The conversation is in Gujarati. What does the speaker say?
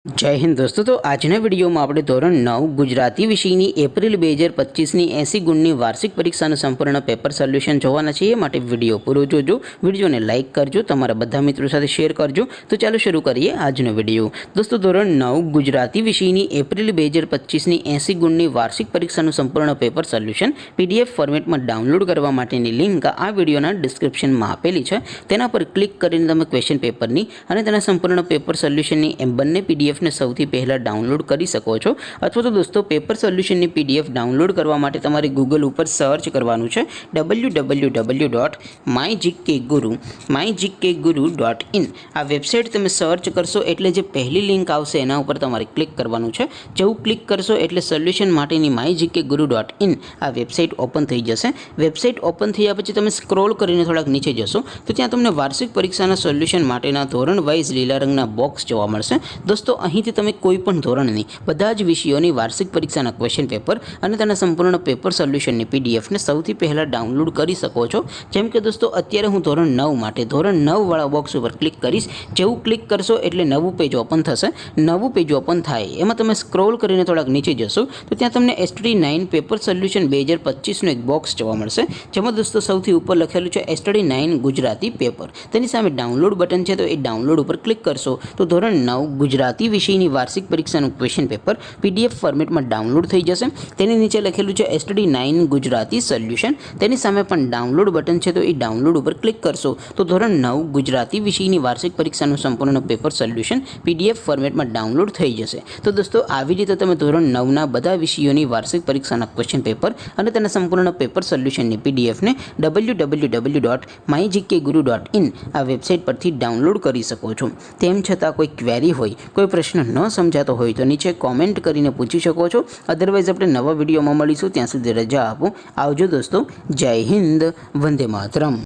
जय हिंद दोस्तों। तो આજના વિડીયોમાં આપણે ધોરણ 9 ગુજરાતી વિષયની એપ્રિલ 2025ની 80 ગુણની વાર્ષિક પરીક્ષાનું સંપૂર્ણ પેપર સોલ્યુશન જોવાના છે। એ માટે વિડીયો પૂરો જોજો, વિડીયોને લાઇક કરજો, તમારા બધા મિત્રો સાથે શેર કરજો। તો ચાલો શરૂ કરીએ આજનો વિડીયો। દોસ્તો ધોરણ 9 ગુજરાતી વિષયની એપ્રિલ 2025ની 80 ગુણની વાર્ષિક પરીક્ષાનું સંપૂર્ણ પેપર સોલ્યુશન પીડીએફ ફોર્મેટમાં ડાઉનલોડ કરવા માટેની લિંક આ વિડીયોના ડિસ્ક્રિપ્શનમાં આપેલી છે। તેના પર ક્લિક કરીને તમે ક્વેશ્ચન પેપરની અને તેના સંપૂર્ણ પેપર સોલ્યુશનની બંને પીડીએફ ने સૌથી પહેલા ડાઉનલોડ કરી શકો છો। અથવા તો દોસ્તો પેપર સોલ્યુશનની પીડીએફ ડાઉનલોડ કરવા માટે તમારે ગૂગલ ઉપર સર્ચ કરવાનું છે www.mygkguru.in। આ વેબસાઇટ તમે સર્ચ કરશો એટલે જે પહેલી લિંક આવશે એના ઉપર તમારે ક્લિક કરવાનું છે। જેવું ક્લિક કરશો એટલે સોલ્યુશન માટેની mygkguru.in આ વેબસાઇટ ઓપન થઈ જશે। વેબસાઇટ ઓપન થયા પછી તમે સ્ક્રોલ કરીને થોડાક નીચે જશો તો ત્યાં તમને વાર્ષિક પરીક્ષાના સોલ્યુશન માટેના ધોરણ વાઇઝ લીલા રંગના બોક્સ જોવા મળશે। દોસ્તો અહીંથી તમે કોઈપણ ધોરણની બધા જ વિષયોની વાર્ષિક પરીક્ષાના ક્વેશ્ચન પેપર અને તેના સંપૂર્ણ પેપર સોલ્યુશનની પીડીએફને સૌથી પહેલાં ડાઉનલોડ કરી શકો છો। જેમ કે દોસ્તો અત્યારે હું ધોરણ 9 માટે ધોરણ 9 વાળા બોક્સ ઉપર ક્લિક કરીશ। જેવું ક્લિક કરશો એટલે નવું પેજ ઓપન થશે। નવું પેજ ઓપન થાય એમાં તમે સ્ક્રોલ કરીને થોડાક નીચે જશો તો ત્યાં તમને STD 9 પેપર સોલ્યુશન 2025નું એક બોક્સ જોવા મળશે। જેમાં દોસ્તો સૌથી ઉપર લખેલું છે STD 9 ગુજરાતી પેપર। તેની સામે ડાઉનલોડ બટન છે તો એ ડાઉનલોડ ઉપર ક્લિક કરશો તો ધોરણ 9 ગુજરાતી વિષયની વાર્ષિક પરીક્ષાનું ક્વેશ્ચન પેપર પીડીએફ ફોર્મેટમાં ડાઉનલોડ થઈ જશે। તેની નીચે લખેલું છે STD 9 ગુજરાતી સોલ્યુશન। તેની સામે પણ ડાઉનલોડ બટન છે તો એ ડાઉનલોડ ઉપર ક્લિક કરશો તો ધોરણ 9 ગુજરાતી વિષયની વાર્ષિક પરીક્ષાનું સંપૂર્ણ પેપર સોલ્યુશન પીડીએફ ફોર્મેટમાં ડાઉનલોડ થઈ જશે। તો દોસ્તો આવી રીતે તમે ધોરણ 9ના બધા વિષયોની વાર્ષિક પરીક્ષાના ક્વેશ્ચન પેપર અને તેના સંપૂર્ણ પેપર સોલ્યુશનની પીડીએફને www.mygkguru.in આ વેબસાઇટ પરથી ડાઉનલોડ કરી શકો છો। તેમ છતાં કોઈ ક્વેરી હોય, કોઈ પ્રશ્ન ન સમજાતો હોય તો નીચે કોમેન્ટ કરીને પૂછી શકો છો। અદરવાઇઝ આપણે નવા વિડીયોમાં મળીશું, ત્યાં સુધી રજા આપો। આવજો દોસ્તો। જય હિન્દ, વંદે માતરમ।